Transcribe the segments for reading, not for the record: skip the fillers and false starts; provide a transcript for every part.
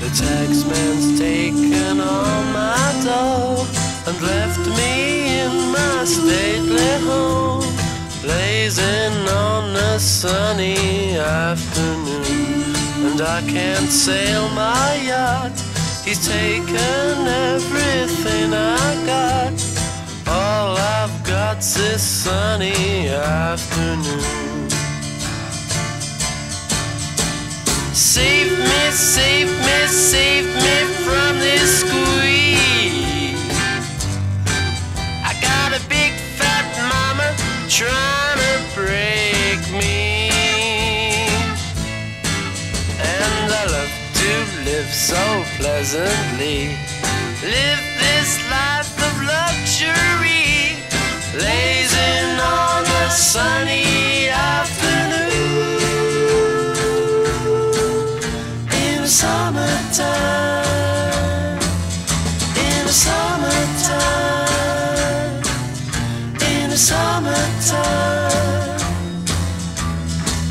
The taxman's taken all my dough and left me in my stately home, blazing on a sunny afternoon. And I can't sail my yacht, he's taken everything I got. All I've got's this sunny afternoon. Save me, save me, save me from this squeeze. I got a big fat mama trying to break me, and I love to live so pleasantly, live this life of luxury, blazing on a sunny afternoon. In the summertime, in the summertime, in the summertime.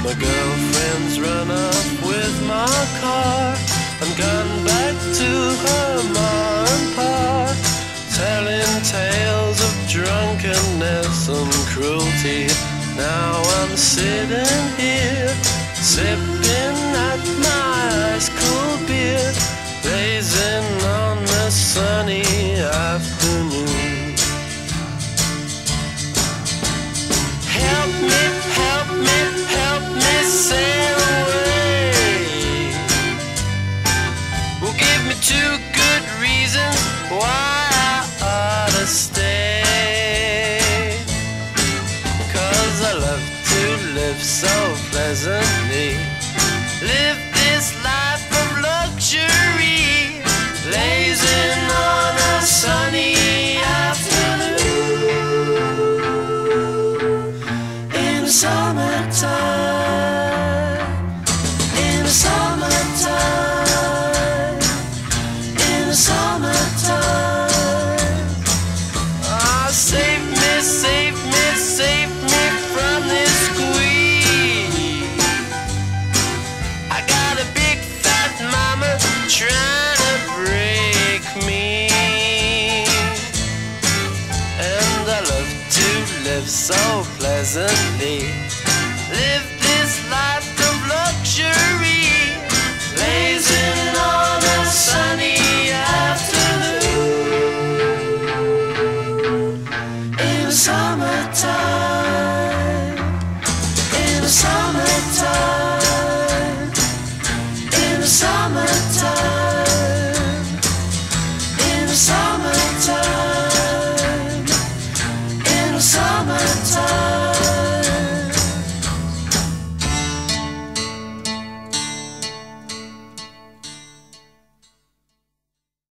My girlfriend's run off with my car and gone back to her ma and pa, telling tales of drunkenness and cruelty. Now I'm sitting here, sipping at my ice cold beer, blazing on a sunny afternoon. Help me, help me, help me sail away. Well, give me 2 good reasons why I ought to stay. 'Cause I love to live so pleasantly, live this life of luxury, blazing on a sunny afternoon. In the summertime, in the summertime, in the summertime. Ah, save me, save me, save me from this squeeze. I got a big fat mama trying